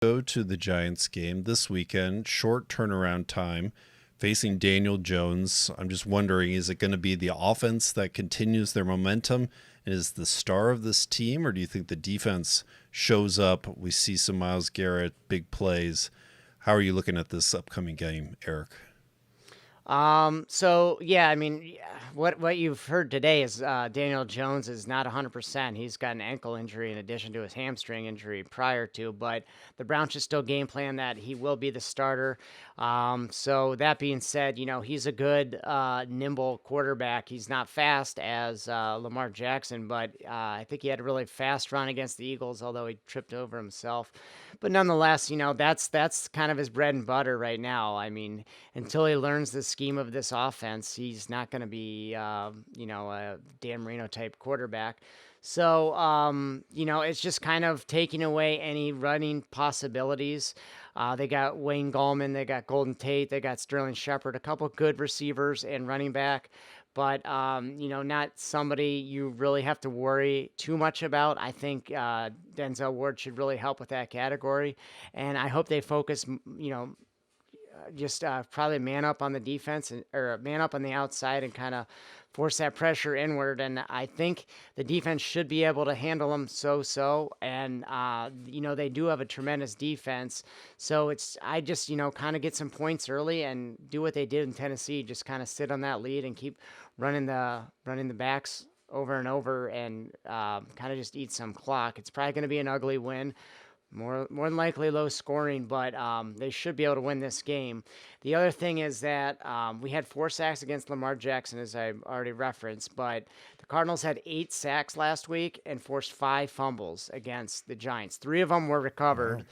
Go to the Giants game this weekend, short turnaround time, facing Daniel Jones. I'm just wondering, is it going to be the offense that continues their momentum and is the star of this team, or do you think the defense shows up? We see some Myles Garrett, big plays. How are you looking at this upcoming game, Eric? So yeah, I mean, yeah, what you've heard today is Daniel Jones is not 100%. He's got an ankle injury in addition to his hamstring injury prior to, but the Browns should still game plan that he will be the starter. So that being said, he's a good, nimble quarterback. He's not fast as Lamar Jackson, but I think he had a really fast run against the Eagles, although he tripped over himself. But nonetheless, that's kind of his bread and butter right now. I mean, until he learns the scheme of this offense, he's not going to be, a Dan Marino type quarterback. So, it's just kind of taking away any running possibilities. They got Wayne Gallman, they got Golden Tate, they got Sterling Shepard, a couple good receivers and running back, but not somebody you really have to worry too much about. I think Denzel Ward should really help with that category, and I hope they focus, just probably man up on the defense or man up on the outside and kind of force that pressure inward. And I think the defense should be able to handle them so. And, they do have a tremendous defense. So I just, kind of get some points early and do what they did in Tennessee, just kind of sit on that lead and keep running the backs over and over and kind of just eat some clock. It's probably going to be an ugly win. More than likely low scoring, but they should be able to win this game. The other thing is that we had 4 sacks against Lamar Jackson, as I already referenced, but the Cardinals had 8 sacks last week and forced 5 fumbles against the Giants. 3 of them were recovered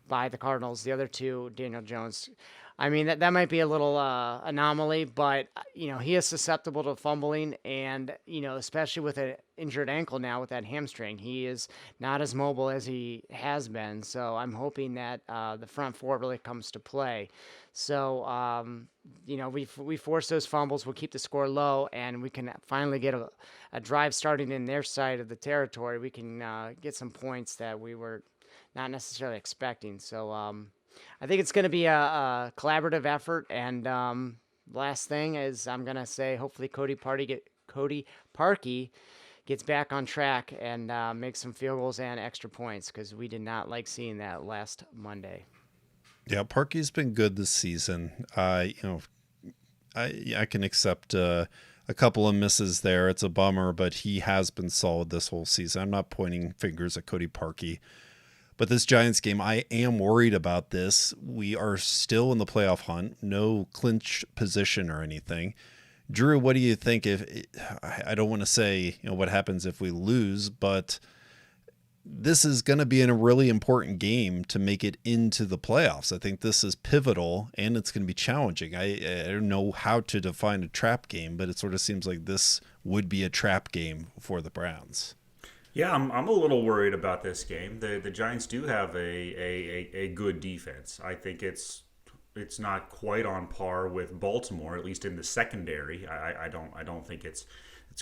by the Cardinals. The other 2, Daniel Jones. I mean, that might be a little anomaly, but, he is susceptible to fumbling, and, especially with an injured ankle now with that hamstring, he is not as mobile as he has been. So I'm hoping that the front 4 really comes to play. So, we force those fumbles, we'll keep the score low, and we can finally get a drive starting in their side of the territory. We can get some points that we were not necessarily expecting. So, I think it's going to be a collaborative effort. And last thing is, I'm going to say, hopefully Cody Parkey gets back on track and makes some field goals and extra points, because we did not like seeing that last Monday. Yeah, Parkey's been good this season. I can accept a couple of misses there. It's a bummer, but he has been solid this whole season. I'm not pointing fingers at Cody Parkey. But this Giants game, I am worried about this. We are still in the playoff hunt, no clinch position or anything. Drew, what do you think? I don't want to say what happens if we lose, but this is going to be a really important game to make it into the playoffs. I think this is pivotal, and it's going to be challenging. I don't know how to define a trap game, but it sort of seems like this would be a trap game for the Browns. Yeah, I'm a little worried about this game. The Giants do have a good defense. I think it's not quite on par with Baltimore, at least in the secondary. I don't think it's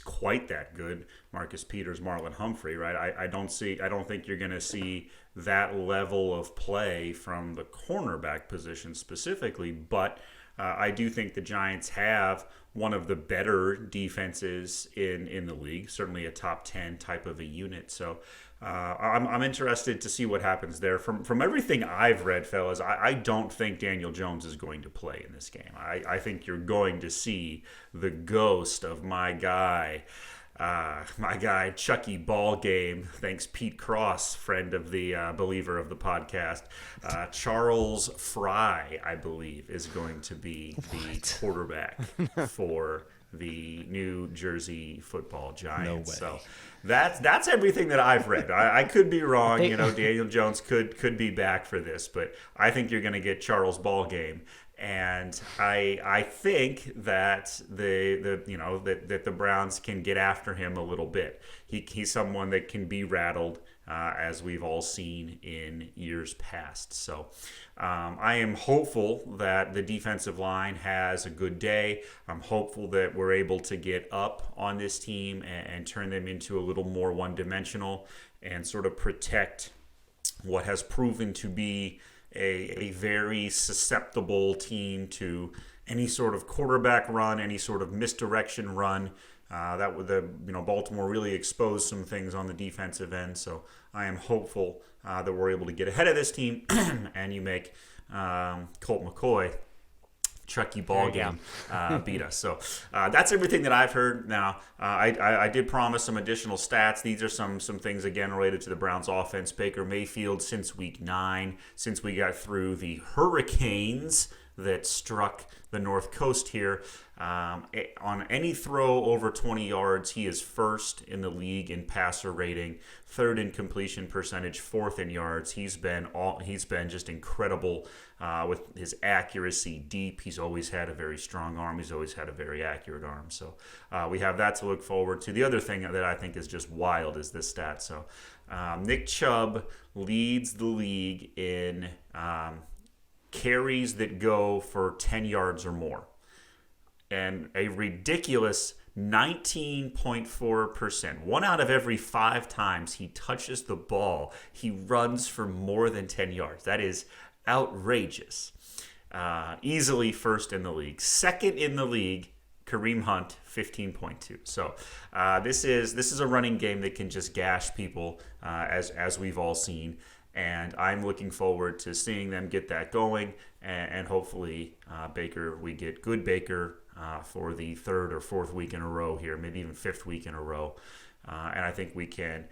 quite that good. Marcus Peters, Marlon Humphrey, right? I don't think you're going to see that level of play from the cornerback position specifically, but I do think the Giants have one of the better defenses in the league, certainly a top 10 type of a unit. So I'm interested to see what happens there. From everything I've read, fellas, I don't think Daniel Jones is going to play in this game. I think you're going to see the ghost of my guy Chucky Ballgame. Thanks, Pete Cross, friend of the believer of the podcast. Charles Fry, I believe, is going to be the quarterback for the New Jersey Football Giants. No way. So that's everything that I've read. I could be wrong. Daniel Jones could be back for this, but I think you're going to get Charles Ballgame. And I think that the Browns can get after him a little bit. He's someone that can be rattled, as we've all seen in years past. So I am hopeful that the defensive line has a good day. I'm hopeful that we're able to get up on this team and turn them into a little more one-dimensional and sort of protect what has proven to be a very susceptible team to any sort of quarterback run, any sort of misdirection run. That would Baltimore really exposed some things on the defensive end. So I am hopeful that we're able to get ahead of this team, and you make Colt McCoy Chucky ball game beat us. So that's everything that I've heard. Now, I did promise some additional stats. These are some things, again, related to the Browns offense. Baker Mayfield, since week 9, since we got through the hurricanes that struck the North Coast here, on any throw over 20 yards, he is first in the league in passer rating, third in completion percentage, fourth in yards. He's been just incredible with his accuracy deep. He's always had a very strong arm. He's always had a very accurate arm. So we have that to look forward to. The other thing that I think is just wild is this stat. So Nick Chubb leads the league in carries that go for 10 yards or more, and a ridiculous 19.4%. 1 out of every 5 times he touches the ball, he runs for more than 10 yards. That is outrageous. Easily first in the league. Second in the league, Kareem Hunt, 15.2. So this is a running game that can just gash people, as we've all seen. And I'm looking forward to seeing them get that going, and hopefully we get good Baker for the 3rd or 4th week in a row here, maybe even 5th week in a row. And I think we can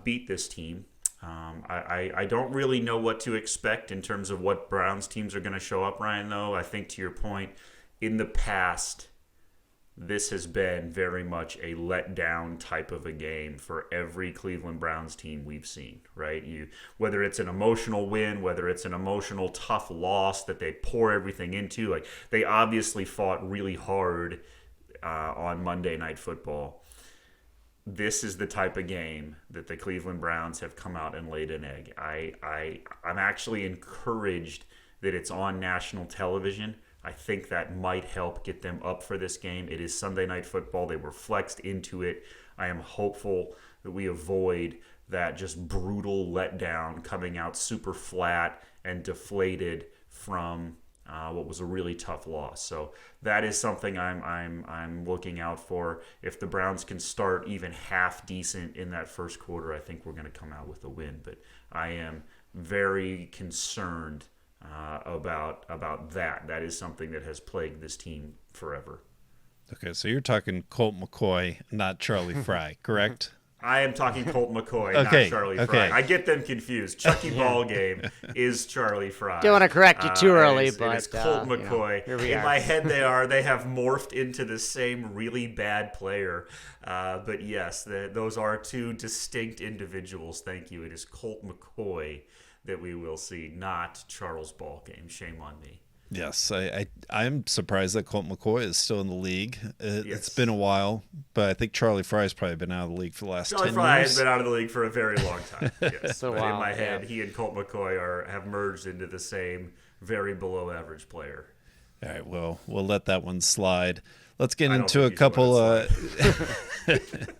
beat this team. I don't really know what to expect in terms of what Browns teams are going to show up, Ryan, though. I think, to your point, in the past, this has been very much a letdown type of a game for every Cleveland Browns team we've seen, right? Whether it's an emotional win, whether it's an emotional tough loss that they pour everything into, like they obviously fought really hard on Monday Night Football. This is the type of game that the Cleveland Browns have come out and laid an egg. I'm actually encouraged that it's on national television. I think that might help get them up for this game. It is Sunday Night Football. They were flexed into it. I am hopeful that we avoid that just brutal letdown, coming out super flat and deflated from what was a really tough loss. So that is something I'm looking out for. If the Browns can start even half decent in that first quarter, I think we're going to come out with a win. But I am very concerned about that. That is something that has plagued this team forever. Okay, so you're talking Colt McCoy, not Charlie Fry, correct? I am talking Colt McCoy, Okay, not Charlie okay. Fry. I get them confused. Chucky Ball Game is Charlie Fry. Don't want to correct you too early, It is but Colt McCoy. here we In are. my head, they have morphed into the same really bad player. But yes, those are 2 distinct individuals. Thank you. It is Colt McCoy that we will see, not Charles Ball Game. Shame on me. Yes, I'm surprised that Colt McCoy is still in the league. Yes. It's been a while, but I think Charlie Fry's probably been out of the league for the last 10 Charlie years. Fry has been out of the league for a very long time. Yes. So But in wow, my head, yeah. he and Colt McCoy have merged into the same very below average player. All right, well, we'll let that one slide. Let's get I don't into a think you should couple. let it slide.